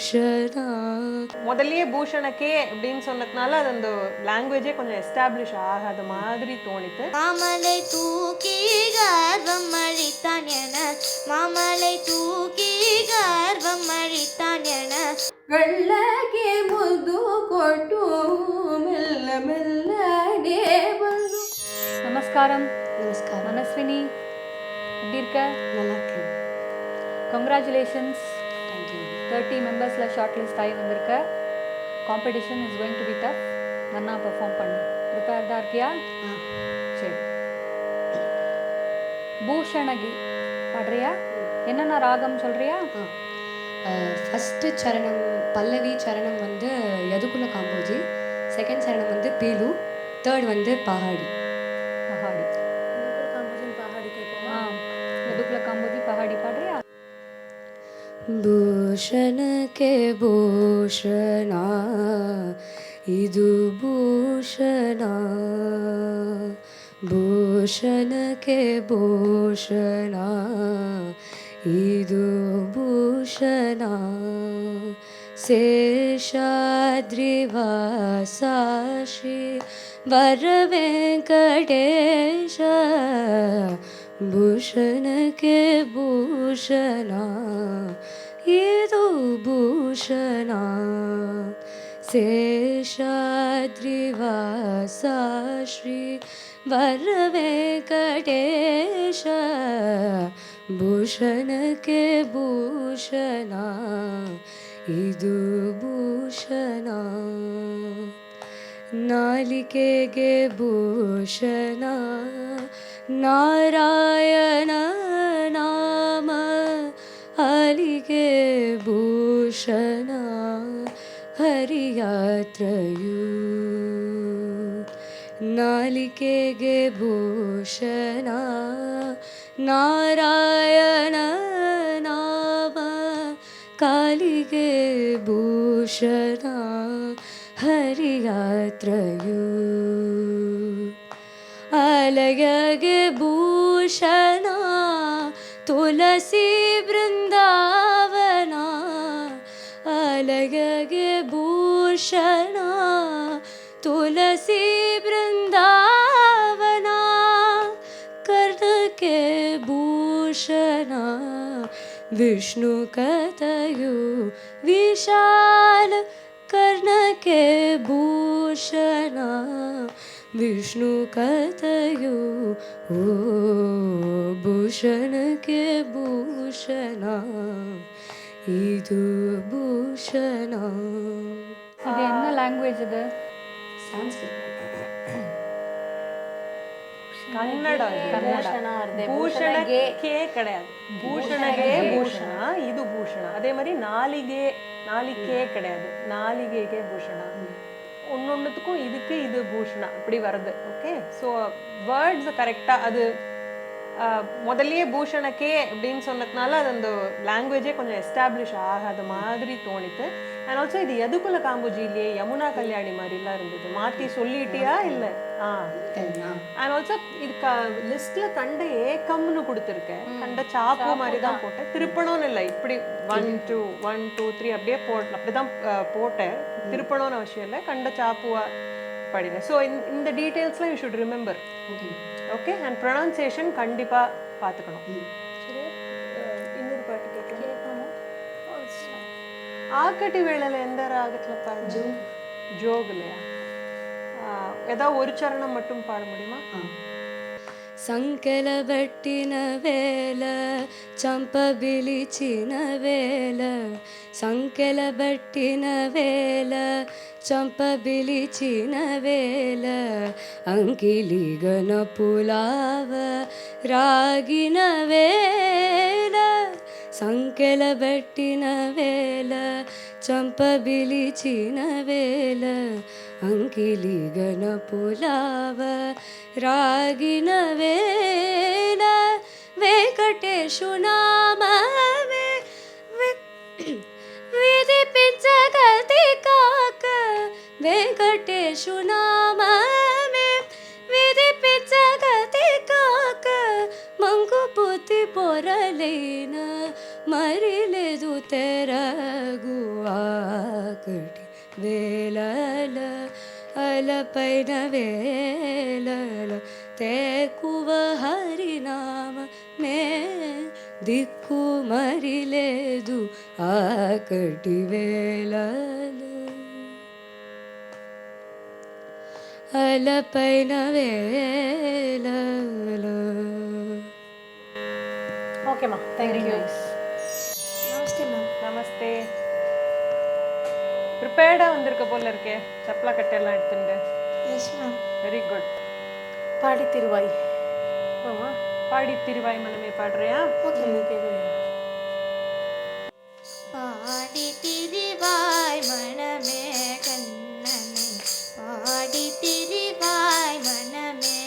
பூஷணா. முதல்லயே பூஷணக்கே அப்படின்னு சொன்னதுனால அது அந்த லாங்குவேஜே கொஞ்சம் எஸ்டாப்ளிஷ் ஆகாத மாதிரி தோணித்து. மாமலை தூக்கி கர்வம் அழித்தான் என, மாமலை தூக்கி கர்வம் அழித்தான் என, ಗಳ್ಳಗೆ ಮುದ್ದು ಕೊಟ್ಟು ಮೆಲ್ಲ ಮೆಲ್ಲನೆ ಬಂದು. நமஸ்காரம். நமஸ்காரம். மனஸ்வினி எப்படி இருக்க? நல்லா இருக்கேன். கங்க்ராச்சுலேஷன்ஸ். தேங்க்யூ. 30 மெம்பர்ஸில் ஷார்ட் லிஸ்ட் ஆகி வந்திருக்க. Competition is going to be tough. நல்லா பெர்ஃபார்ம் பண்ணு. ப்ரிப்பேர் தான் இருக்கியா? சரி. பூஷணகி பாடுறியா? என்னென்ன ராகம் சொல்றியா? ஃபஸ்ட்டு சரணம் பல்லவி சரணம் வந்து யதுகுல காம்போஜி, செகண்ட் சரணம் வந்து பீலு, தேர்ட் வந்து பஹாடி. பஹாடி. யதுகுல காம்போஜி பஹாடி பாடுறியா? ಭೂಷಣ ಕೆ ಭೂಷಣ ಇದು ಭೂಷಣ, ಭೂಷಣ ಕೆ ಭೂಷಣ ಇದು ಭೂಷಣ, ಶೇಷಾದ್ರಿವಾಸ ಶ್ರೀ ವರ ವೆಂಕಟೇಶ, ಭೂಷಣ ಕೆ ಭೂಷಣ ಇದು ಭೂಷಣ, ಶೇಷಾದ್ರಿವಾಸ ಶ್ರೀ ವರ ವೆಂಕಟೇಶ, ಭೂಷಣ ಕೆ ಭೂಷಣ ಇದು ಭೂಷಣ, ನಾಲಿಕೆಗೆ ಭೂಷಣ ನಾರಾಯಣ ನಾಮ, ಹಲಿಗೆ ಭೂಷಣ ಹರಿಯಾತ್ರಯು, ನಾಲಿಕೆಗೆ ಭೂಷಣ ನಾರಾಯಣ ನಾಮ, ಕಾಲಿಗೆ ಭೂಷಣ ಹರಿಯಾತ್ರಯು, ಅಲಯಗೆ ಭೂಷಣ ತುಳಸಿ ಬೃಂದಾವನ, ಅಲಯಗೆ ಭೂಷಣ ತುಳಸಿ ಬೃಂದಾವನ, ಕರ್ಣಕ್ಕೆ ಭೂಷಣ ವಿಷ್ಣು ಕಥೆಯು ವಿಶಾಲ, ಕರ್ಣಕ್ಕೆ ಭೂಷಣ ವಿಷ್ಣು ಕಥೆಯು ಓ ಭೂಷಣಕ್ಕೆ ಭೂಷಣ ಇದು ಭೂಷಣ. இது என்ன லாங்குவேஜ் இது? சான்ஸ்கிரிட். கன்னடா. பூஷணக்கே கிடையாது, பூஷணகே பூஷண இது பூஷண. அதே மாதிரி நாலிகே நாலிகே கிடையாது, நாலிகேகே பூஷணா. ஒன்னொன்னுத்துக்கும் இதுக்கு இது பூஷணா இப்படி வருது. ஓகே, ஸோ வேர்ட்ஸ் கரெக்டா அது முதல்லயே பூஷணக்கே அப்படின்னு சொன்னதுனால அது அந்த லாங்குவேஜே கொஞ்சம் எஸ்டாப்ளிஷ் ஆகாத மாதிரி தோணித்து. அண்ட் ஆல்சோ இது யதுகுல காம்போஜிலேயே யமுனா கல்யாணி மாதிரிலாம் இருந்தது. மாற்றி சொல்லிட்டியா இல்லை? அண்ட் ஆல்சோ இது லிஸ்ட்ல கண்ட ஏக்கம்னு கொடுத்துருக்கேன், கண்ட சாப்பு மாதிரி தான் போட்டேன். திருப்பணும்னு இல்லை, இப்படி 1 2 1 2 3 அப்படியே அப்படிதான் போட்டேன். திருப்பணும்னு அவசியம் இல்லை, கண்ட சாப்புவா படினேன். ஸோ இந்த டீட்டெயில்ஸ்லாம் you should remember. Okay, and pronunciation கண்டிப்பாக பார்த்துக்கணும். இன்னொரு பாட்டு கேட்கணும். ஆக்கட்டி வேளையில் எந்த ராகத்தில் பாடு? ஜோகுலையா? ஏதாவது ஒரு சரணம் மட்டும் பாட முடியுமா? సంకెల బట్టిన వేళ చంప బిలిచిన వేళ, సంకెల బట్టిన వేళ చంప బిలిచిన వేళ, అంకిలిగన పులావ రాగిన వేళ, సంకెల బట్టిన వేళ చంప బిలిచిన వేళ, అంకిలిగన పులావ రాగిన వేళ, వెంకటేశు నామమే విధిపించగతి కాక, వెంకటేశు నామమే విధిపించగతి కాక, మంకుపుతి పొరలైన మరి లేదు తెరగువా, ఆకటి వేళల అలపైన వేళల తేకువ హరినామ మే దిక్కు మరి లేదు ఆకటి వేళల అలపైన వేళల. ஓகேம்மா, தேங்க்யூ. நமஸ்தே மேம். நமஸ்தே. ப்ரிப்பேர்டாக வந்திருக்க போல இருக்கே, சப்பலா கட்டையெல்லாம் எடுத்துட்டு. Yes ma'am. Very good. பாடி திருவாய். ஆமா, பாடி திருவாய் மனமே பாடுறியா? Okay ma'am. கேக்குறியா? பாடி திரிவாய் மனமே கண்ணனை பாடி திரிவாய் மனமே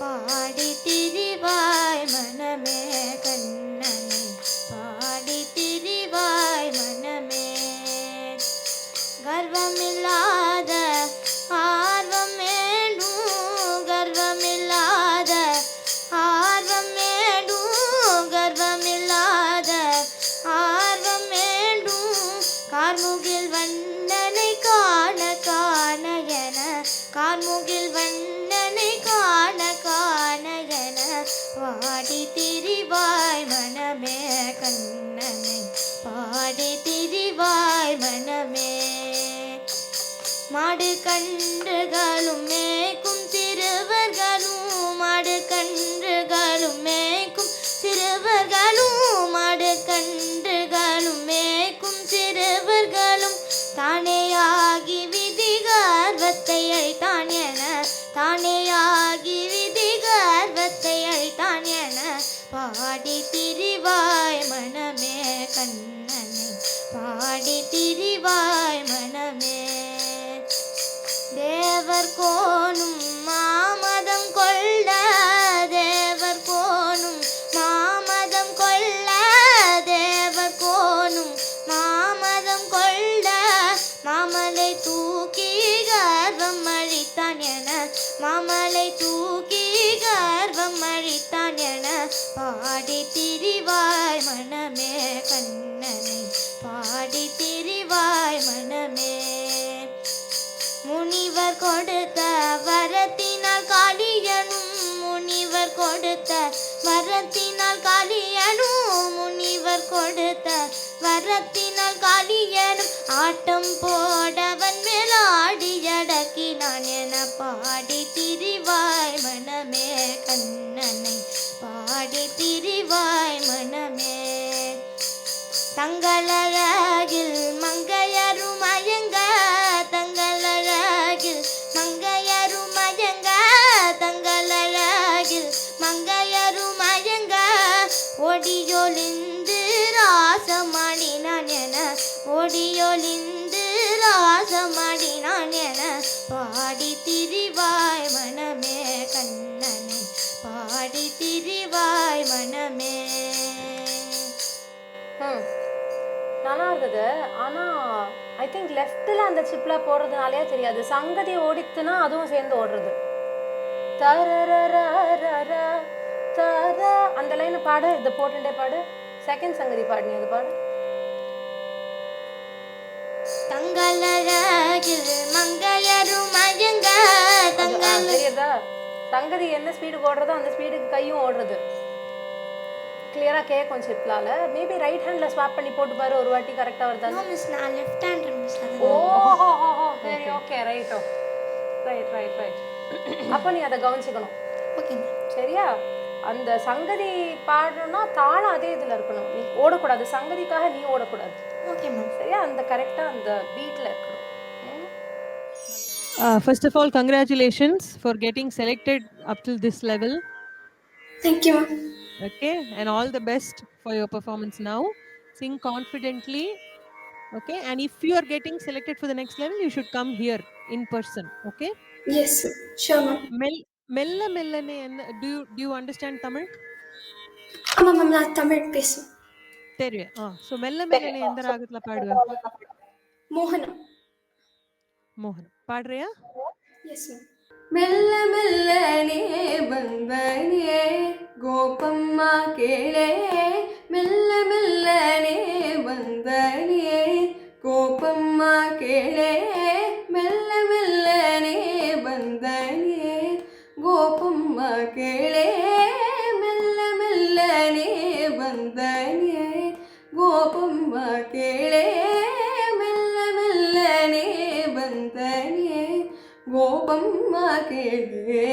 பாடி திரிவாய் மனமே கண்ணனை பாடி திரிவாய் மனமே கர்வமில்லாத ஆர்வம் வேண்டும் கர்வமில்லாத ஆர்வம் வேண்டும் கர்வமில்லாத ஆர்வம் வேண்டும் கார்முகில் வண்ணனை காண காண என கார்முகில் வண்ணனை காண காண என பாடி திரிவாய் மனமே கண்ணனை பாடி திரிவாய் மனமே மாடு கன்றுகளும் மேய்க்கும் சிறுவர்களும் மாடு கன்றுகளும் மேய்க்கும் சிறுவர்களும் மாடு கன்றுகளும் மேய்க்கும் சிறுவர்களும் தானேயாகி விதி கர்வத்தை அழித்தான் என தானேயாகி விதி கர்வத்தை அழித்தான் என பாடி திரிவாய் மனமே கண்ணனை பாடி திரிவாய் மனமே தேவர் கோணும் மாமதம் கொள்ள தேவர் கோணும் மாமதம் கொள்ள தேவர் கோணும் மாமதம் கொள்ள மாமலை தூக்கி கர்வம் அழித்தான் என மாமலை தூக்கி கர்வம் அழித்தான் என பாடி திரிவாய் மனமே கண்ணனை பாடி திரிவாய் மனமே முனிவர் கொடுத்த வரத்தினால் காளியனும் முனிவர் கொடுத்த வரத்தினால் காளியனும் முனிவர் கொடுத்த வரத்தினால் காளியனும் ஆட்டம் போடவன் மேலாடி அடக்கினான் என பாடி திரிவாய் மனமே கண்ணனை பாடி திரிவாய் மனமே தங்களழகில் மங்கையரும் மயங்க தங்களழகில் மங்கையரும் மயங்க தங்களழகில் மங்கையரும் மயங்க ஒடியொலிந்து ராசமாடினான் என ஒடியொலிந்து ராசமாடினான் என பாடி திரிவாய் மனமே கண்ணனை பாடி திரிவாய் மனமே. நல்லா இருந்தது. ஆனால் ஐ திங்க் லெஃப்டில் அந்த சிப்பில் போடுறதுனாலே தெரியாது, சங்கதி ஓடித்துனா அதுவும் சேர்ந்து ஓடுறது. தர தர அந்த லைனை பாடு, இதை போட்டுட்டே பாடு. செகண்ட் சங்கதி பாடு, நீ அது பாடு. தங்களழகில் மங்கையரும் மயங்க தெரியுதா? சங்கதி என்ன ஸ்பீடுக்கு ஓடுறதோ அந்த ஸ்பீடுக்கு கையும் ஓடுறது. கிளியராக கேட்கும் சிப்லால. மேபி ரைட் ஹேண்டில் ஸ்வாப் பண்ணி போட்டு பாரு, ஒரு வாட்டி கரெக்டாக வருதா? மிஸ் நான் லெஃப்ட் ஹேண்ட் மிஸ். ஓஹோ, சரி, ஓகே, ரைட்டோ, ரைட் ரைட் ரைட். அப்போ நீ அதை கவனிச்சுக்கணும். ஓகே சரியா? அந்த சங்கதி பாடணும்னா தாளம் அதே இதில் இருக்கணும், நீ ஓடக்கூடாது. சங்கதிக்காக நீ ஓடக்கூடாது. Okay ma'am. சரியா? அந்த கரெக்டாக அந்த பீட்டில் இருக்கணும். First of all, congratulations for getting selected up till this level. Thank you. Okay, and all the best for your performance now. Sing confidently. Okay, and if you are getting selected for the next level, you should come here in person. Okay? Yes, sure ma'am. Mella mellane, do you understand Tamil? ஆமாம் ma'am, நான் தமிழ் பேசுவேன். தெரியும். So மெல்ல மெல்லனே எந்த ராகத்தில் பாடுவேன்? மோகனம். மோகனம் பாடுறியா? Yes ma'am. மெல்ல மெல்லனே ಬಂದನೆ ಗೋಪಮ್ಮ ಕೇಳೆ ಮೆಲ್ಲ ಮೆಲ್ಲನೆ ಬಂದನೆ ಗೋಪಮ್ಮ ಕೇಳೆ ಮೆಲ್ಲ ಮೆಲ್ಲನೆ ಬಂದನೆ ಗೋಪಮ್ಮ ಕೇಳೆ ಮೆಲ್ಲ ಮೆಲ್ಲನೆ ಬಂದನೆ ಗೋಪಮ್ಮ ಕೇಳೆ ಮೆಲ್ಲ ಮೆಲ್ಲನೆ ಬಂದನೆ ಗೋಪಮ್ಮ ಕೇಳೆ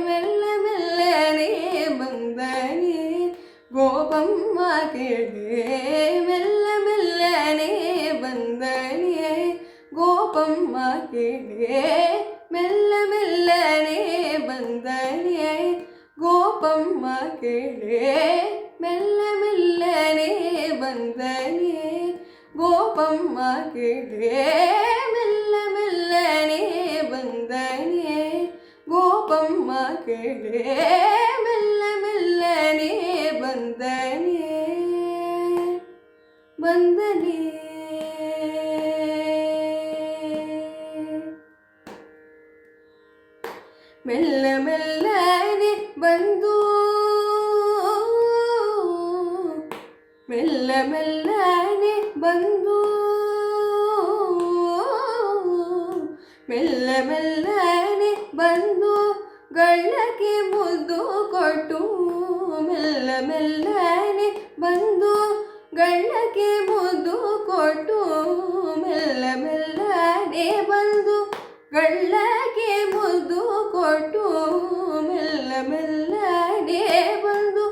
ಮೆಲ್ಲ ಮೆಲ್ಲನೆ ಬಂದನೆ ಗೋಪಮ್ಮ ಕೇಳೆ ಮೆಲ್ಲ ಮೆಲ್ಲನೆ ಬಂದನೆ ಗೋಪಮ್ಮ ಕೇಳೆ ಮೆಲ್ಲ ಮೆಲ್ಲನೆ ಬಂದನೆ ಗೋಪಮ್ಮ ಕೇಳೆ ಮೆಲ್ಲ ಮೆಲ್ಲನೆ ಬಂದನೆ ಗೋಪಮ್ಮ ಕೇಳೆ ಮೆಲ್ಲ ಮೆಲ್ಲನೆ ಬಂದನೆ ಗೋಪಮ್ಮ ಕೇಳೆ ಮೆಲ್ಲ ಮೆಲ್ಲನೆ ಬಂದನೆ ಬಂದನೆ ಮೆಲ್ಲ ಮೆಲ್ಲನೆ ಬಂದು ಮೆಲ್ಲ ಮೆಲ್ಲನೆ ಬಂದು ಮೆಲ್ಲ ಮೆಲ್ಲನೆ ಬಂದು ಗಳ್ಳಕ್ಕೆ ಮುದ್ದು ಕೊಟ್ಟು ಮೆಲ್ಲ ಮೆಲ್ಲನೆ ಬಂದು ಗಳ್ಳಕ್ಕೆ ಮುದ್ದು ಕೊಟ್ಟು ಮೆಲ್ಲ ಮೆಲ್ಲನೆ ಬಂದು ಗಳ್ಳಕ್ಕೆ ಮುದ್ದು ಕೊಟ್ಟು ಮೆಲ್ಲ ಮೆಲ್ಲನೆ ಬಂದು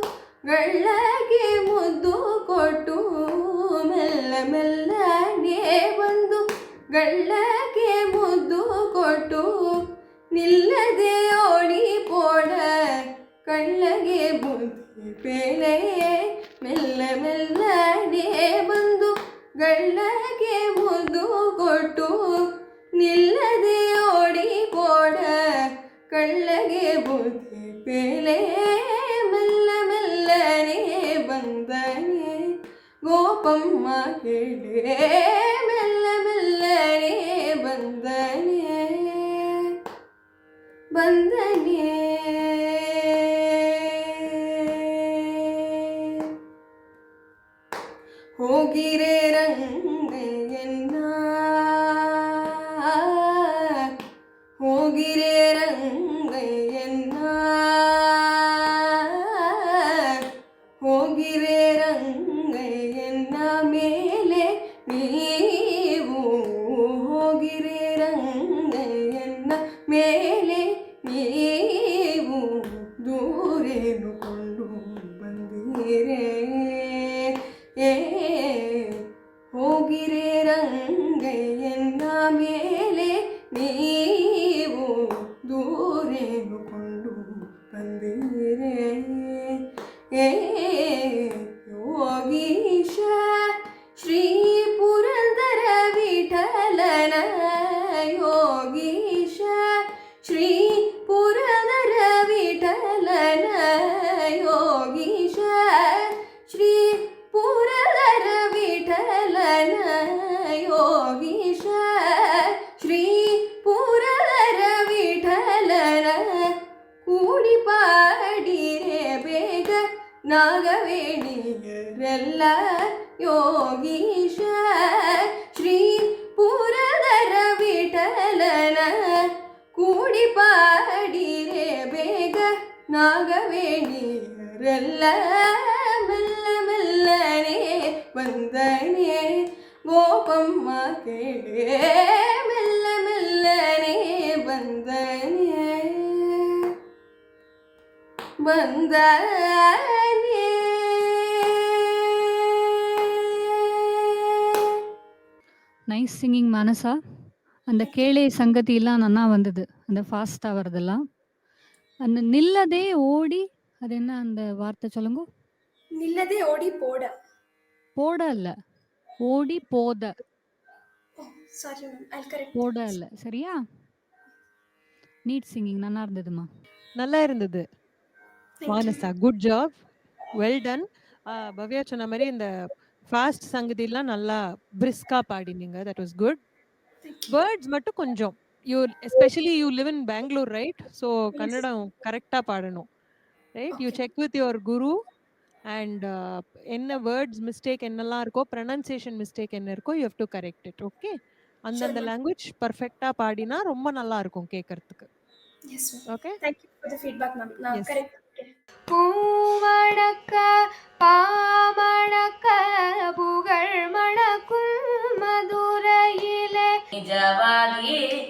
ಗಳ್ಳಕ್ಕೆ ಮುದ್ದು ಕೊಟ್ಟು ಮೆಲ್ಲ ಮೆಲ್ಲನೆ ಬಂದು ಗಳ್ಳಕ್ಕೆ ಮುದ್ದು ಕೊಟ್ಟು ನಿಲ್ಲದೆ ಓಡಿ ಪೋಡ ಕಳ್ಳಗೆ ಬುದ್ಧಿ ಪೇಲೆ ಮೆಲ್ಲ ಮೆಲ್ಲನೆ ಬಂದು ಗಳ್ಳಗೆ ಮುದ್ದು ಕೊಟ್ಟು ನಿಲ್ಲದೆ ಓಡಿ ಪೋಡ ಕಳ್ಳಗೆ ಬುದ್ಧಿ ಪೇಲೆ ಮೆಲ್ಲ ಮೆಲ್ಲನೆ ಬಂದನೆ ಗೋಪಮ್ಮ ಕೇಳೆ ಮೆಲ್ಲ ಮೆಲ್ಲನೆ ಬಂದನೆ ಬಂದನೆ ಹೋಗಿರೆ ರಂಗಯ್ಯನ್ನ ಹೋಗಿರೆ ರಂಗಯ್ಯನ್ನ ಹೋಗಿರೆ ರಂಗಯ್ಯನ್ನ ಮೇಲೆ ನೀವು ಹೋಗಿರೆ ರಂಗಯ್ಯನ್ನ ಮೇಲೆ ನೀವು ದೂರೇನು ಕೊಂಡು ಬಂದಿರೆ ಹೋಗಿರೆ ರಂಗಯ್ಯನ್ನ ಮೇಲೆ ನೀವು ದೂರೇನು ಕೊಂಡು ಬಂದಿರೆ ಯೋಗೀಶ ಶ್ರೀ ಪುರಂದರ ವಿಠಲನ ಯೋಗೀಶ ಶ್ರೀ ಪುರಂದರ ವಿಠಲನ ಯೋಗೀಶ ಶ್ರೀ ಪುರಂದರ ವಿಠಲನ ಯೋಗೀಶ ಶ್ರೀ ಪುರಂದರ ವಿಠಲನ ಕೂಡಿ ಪಾಡಿರೆ ಬೇಗ ನಾಗವೇಣಿಯರೆಲ್ಲ ಯೋಗೀಶ ಶ್ರೀ ಪುರಂದರ ವಿಠಲನ ಕೂಡಿ ಪಾಡಿರೆ ಬೇಗ ನಾಗವೇಣಿಯರೆಲ್ಲ ಮೆಲ್ಲ ಮೆಲ್ಲನೆ ಬಂದನೆ ಗೋಪಮ್ಮ ಕೇಳೆ ಮೆಲ್ಲ ಮೆಲ್ಲನೆ ಬಂದನೆ ಬಂದನೆ நைஸ் சிங்கிங் மனசா. அந்த கேளே சங்கதிலாம் நன்னா வந்தது. அந்த ஃபாஸ்ட்டா வரதெல்லாம். அந்த நில்லதே ஓடி அது என்ன அந்த வார்த்தை சொல்லுங்க? ನಿಲ್ಲದೆ ಓಡಿ ಪೋಡ போட இல்ல. ஓடி போத. ಸಾರಿ ಮ್ಯಾಮ್ ಐ ಕರೆಕ್ಟ್ போட இல்ல. சரியா? நீட் சிங்கிங் நல்லா இருந்ததுமா. நல்லா இருந்தது Manasa, good job, well done. Bhavya சொன்ன மாதிரி இந்த ஃபாஸ்ட் சங்கதிலாம் நல்லா பிரிஸ்கா பாடினீங்க, தட் வாஸ் குட். வேர்ட்ஸ் மட்டும் கொஞ்சம் especially you live in Bangalore right, so Kannada கரெக்டாக பாடணும் right. You check with your guru and என்ன வேர்ட்ஸ் மிஸ்டேக் என்னெல்லாம் இருக்கோ, ப்ரனன்சியேஷன் மிஸ்டேக் என்ன இருக்கோ, you have to correct it. Okay? அந்தந்த லாங்குவேஜ் பர்ஃபெக்டாக பாடினா ரொம்ப நல்லா இருக்கும் கேட்கறதுக்கு. Yes, ma'am. Okay? Thank you for the feedback, ma'am. Now, Yes. correct. பூவணக்க பாமணக்க புகழ் மணக்கும் மதுரையிலே நிஜவாகி